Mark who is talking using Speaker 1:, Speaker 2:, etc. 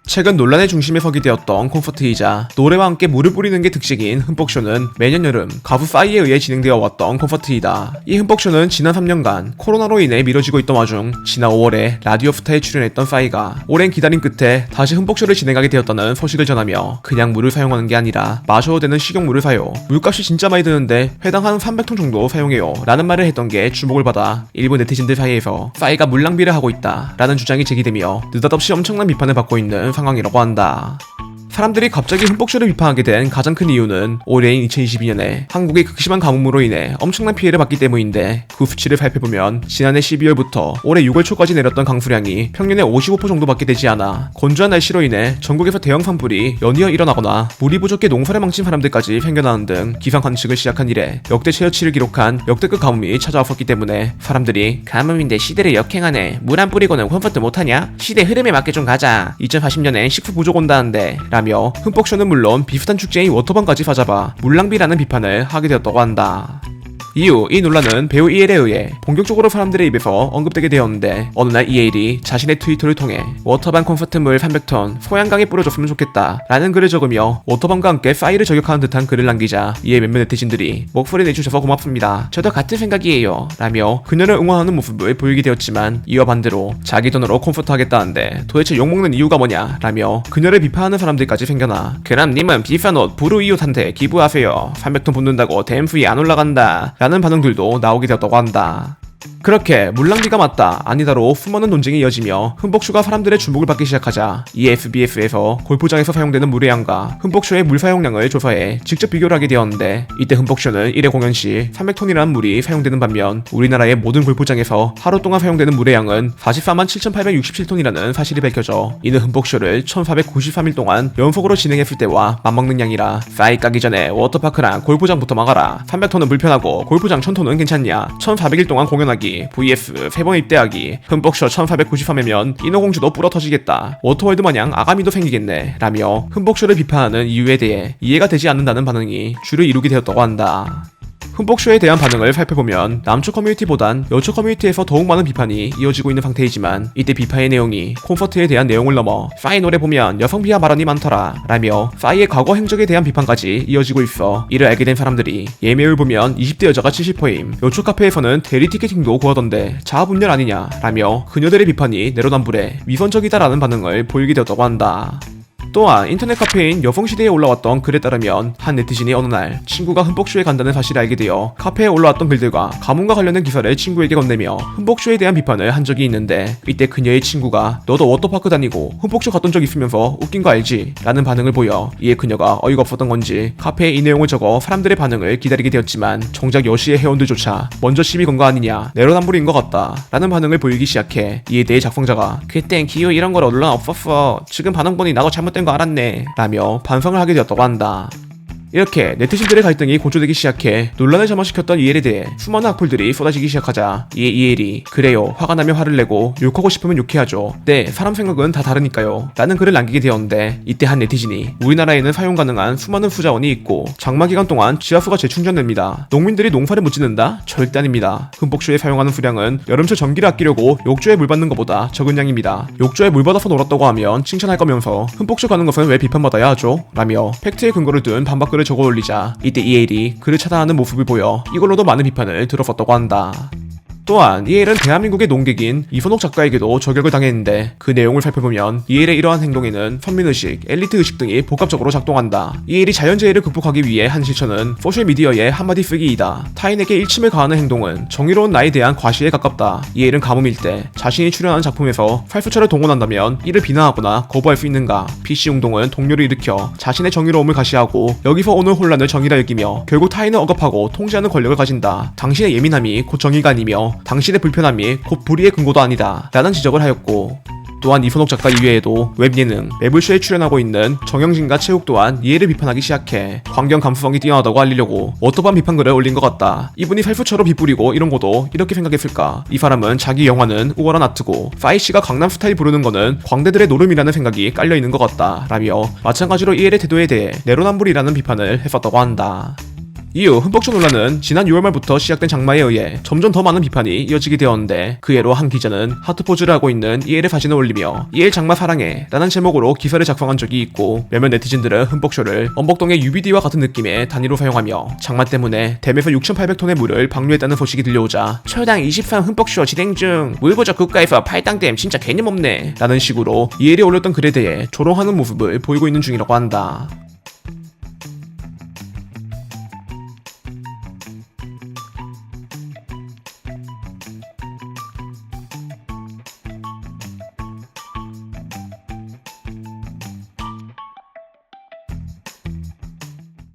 Speaker 1: 최근 논란의 중심에 서게 되었던 콘서트이자 노래와 함께 물을 뿌리는 게 특색인 흠뻑쇼는 매년 여름 가수 싸이에 의해 진행되어 왔던 콘서트이다. 이 흠뻑쇼는 지난 3년간 코로나로 인해 미뤄지고 있던 와중 지난 5월에 라디오 스타에 출연했던 싸이가 오랜 기다림 끝에 다시 흠뻑쇼를 진행하게 되었다는 소식을 전하며 그냥 물을 사용하는 게 아니라 마셔도 되는 식용물을 사요. 물값이 진짜 많이 드는데 회당 한 300통 정도 사용해요 라는 말을 했던 게 주목을 받아 일부 네티즌들 사이에서 싸이가 물 낭비를 하고 있다 라는 주장이 제기되며 느닷없이 엄청난 비판을 받고 있는 상황이라고 한다. 사람들이 갑자기 흠뻑쇼를 비판하게 된 가장 큰 이유는 올해인 2022년에 한국의 극심한 가뭄으로 인해 엄청난 피해를 받기 때문인데 그 수치를 살펴보면 지난해 12월부터 올해 6월 초까지 내렸던 강수량이 평년의 55% 정도밖에 되지 않아 건조한 날씨로 인해 전국에서 대형 산불이 연이어 일어나거나 물이 부족해 농사를 망친 사람들까지 생겨나는 등 기상 관측을 시작한 이래 역대 최저치를 기록한 역대급 가뭄이 찾아왔었기 때문에 사람들이 가뭄인데 시대를 역행하네, 물 안 뿌리고는 콘서트 못하냐? 시대 흐름에 맞게 좀 가자, 2040년엔 식수 부족 온다는데 라며 흠뻑쇼는 물론 비슷한 축제인 워터밤까지 사잡아 물낭비라는 비판을 하게 되었다고 한다. 이후 이 논란은 배우 이엘에 의해 본격적으로 사람들의 입에서 언급되게 되었는데 어느 날 이엘이 자신의 트위터를 통해 워터밤 콘서트물 300톤 소양강에 뿌려줬으면 좋겠다 라는 글을 적으며 워터밤과 함께 싸이를 저격하는 듯한 글을 남기자 이에 몇몇 네티즌들이 목소리 내주셔서 고맙습니다, 저도 같은 생각이에요 라며 그녀를 응원하는 모습을 보이게 되었지만 이와 반대로 자기 돈으로 콘서트 하겠다는데 도대체 욕먹는 이유가 뭐냐 라며 그녀를 비판하는 사람들까지 생겨나 그럼 님은 비싼 옷 부르 이웃한테 기부하세요, 300톤 붓는다고 댐프이 안 올라간다 라는 반응들도 나오게 되었다고 한다. 그렇게 물낭비가 맞다 아니다로 수많은 논쟁이 이어지며 흠뻑쇼가 사람들의 주목을 받기 시작하자 이 SBS에서 골프장에서 사용되는 물의 양과 흠뻑쇼의 물 사용량을 조사해 직접 비교를 하게 되었는데 이때 흠뻑쇼는 1회 공연 시 300톤이라는 물이 사용되는 반면 우리나라의 모든 골프장에서 하루 동안 사용되는 물의 양은 44만 7,867톤이라는 사실이 밝혀져 이는 흠뻑쇼를 1,493일 동안 연속으로 진행했을 때와 맞먹는 양이라 싸이 까기 전에 워터파크랑 골프장부터 막아라, 300톤은 불편하고 골프장 1000톤은 괜찮냐, 1,400일 동안 공연하기 vs 3번 입대하기, 흠뻑쇼 1493회면 인어공주도 뿌러터지겠다, 워터월드 마냥 아가미도 생기겠네 라며 흠뻑쇼를 비판하는 이유에 대해 이해가 되지 않는다는 반응이 주를 이루게 되었다고 한다. 흠뻑쇼에 대한 반응을 살펴보면 남쪽 커뮤니티보단 여쪽 커뮤니티에서 더욱 많은 비판이 이어지고 있는 상태이지만 이때 비판의 내용이 콘서트에 대한 내용을 넘어 싸이 노래 보면 여성 비하 발언이 많더라 라며 싸이의 과거 행적에 대한 비판까지 이어지고 있어 이를 알게 된 사람들이 예매율 보면 20대 여자가 70%임, 요쪽 카페에서는 대리 티켓팅도 구하던데 자아분열 아니냐 라며 그녀들의 비판이 내로남불에 위선적이다라는 반응을 보이게 되었다고 한다. 또한 인터넷 카페인 여성시대에 올라왔던 글에 따르면 한 네티즌이 어느 날 친구가 흠뻑쇼에 간다는 사실을 알게 되어 카페에 올라왔던 글들과 가뭄과 관련된 기사를 친구에게 건네며 흠뻑쇼에 대한 비판을 한 적이 있는데 이때 그녀의 친구가 너도 워터파크 다니고 흠뻑쇼 갔던 적 있으면서 웃긴 거 알지? 라는 반응을 보여 이에 그녀가 어이가 없었던 건지 카페에 이 내용을 적어 사람들의 반응을 기다리게 되었지만 정작 여시의 회원들조차 먼저 시비 건 거 아니냐, 내로남불인 것 같다 라는 반응을 보이기 시작해 이에 대해 작성자가 그땐 기호 이런 걸 논란 없었어, 지금 반응 보니 나도 잘못된 거 알았네 라며 반성을 하게 되었다고 한다. 이렇게 네티즌들의 갈등이 고조되기 시작해 논란을 점화시켰던 이엘에 대해 수많은 악플들이 쏟아지기 시작하자 이에 이엘이 그래요, 화가 나면 화를 내고 욕하고 싶으면 욕해야죠, 네 사람 생각은 다 다르니까요 라는 글을 남기게 되었는데 이때 한 네티즌이 우리나라에는 사용 가능한 수많은 수자원이 있고 장마기간 동안 지하수가 재충전됩니다, 농민들이 농사를 못 짓는다? 절대 아닙니다, 흠뻑쇼에 사용하는 수량은 여름철 전기를 아끼려고 욕조에 물 받는 것보다 적은 양입니다, 욕조에 물 받아서 놀았다고 하면 칭찬할 거면서 흠뻑쇼 가는 것은 왜 비판받아야 하죠? 라며 팩트에 근거를 둔 반박글을 적어 올리자 이때 이엘이 그를 차단하는 모습을 보여 이걸로도 많은 비판을 들었었다고 한다. 또한 이엘은 대한민국의 농객인 이선옥 작가에게도 저격을 당했는데 그 내용을 살펴보면 이엘의 이러한 행동에는 선민의식, 엘리트의식 등이 복합적으로 작동한다. 이엘이 자연재해를 극복하기 위해 한 실천은 소셜미디어에 한마디 쓰기이다. 타인에게 일침을 가하는 행동은 정의로운 나에 대한 과시에 가깝다. 이엘은 가뭄일 때 자신이 출연한 작품에서 살수차를 동원한다면 이를 비난하거나 거부할 수 있는가? PC운동은 동료를 일으켜 자신의 정의로움을 가시하고 여기서 오는 혼란을 정의라 여기며 결국 타인을 억압하고 통제하는 권력을 가진다. 당신의 예민함이 곧 정의가 아니며 당신의 불편함이 곧 불의의 근거도 아니다 라는 지적을 하였고 또한 이선옥 작가 이외에도 웹예능, 매블쇼에 출연하고 있는 정영진과 최욱 또한 이해를 비판하기 시작해 환경 감수성이 뛰어나다고 알리려고 워터밤 비판글을 올린 것 같다. 이분이 살수처럼 빗뿌리고 이런 것도 이렇게 생각했을까? 이 사람은 자기 영화는 우월한 아트고 싸이씨가 강남 스타일 부르는 거는 광대들의 노름이라는 생각이 깔려있는 것 같다 라며 마찬가지로 이엘의 태도에 대해 내로남불이라는 비판을 했었다고 한다. 이후 흠뻑쇼 논란은 지난 6월 말부터 시작된 장마에 의해 점점 더 많은 비판이 이어지게 되었는데, 그 예로 한 기자는 하트포즈를 하고 있는 이엘의 사진을 올리며 이엘 장마 사랑해 라는 제목으로 기사를 작성한 적이 있고, 몇몇 네티즌들은 흠뻑쇼를 엄복동의 UBD와 같은 느낌의 단위로 사용하며 장마 때문에 댐에서 6,800톤의 물을 방류했다는 소식이 들려오자 초당 23 흠뻑쇼 진행 중, 물 부족 국가에서 팔당댐 진짜 개념 없네 라는 식으로 이엘이 올렸던 글에 대해 조롱하는 모습을 보이고 있는 중이라고 한다.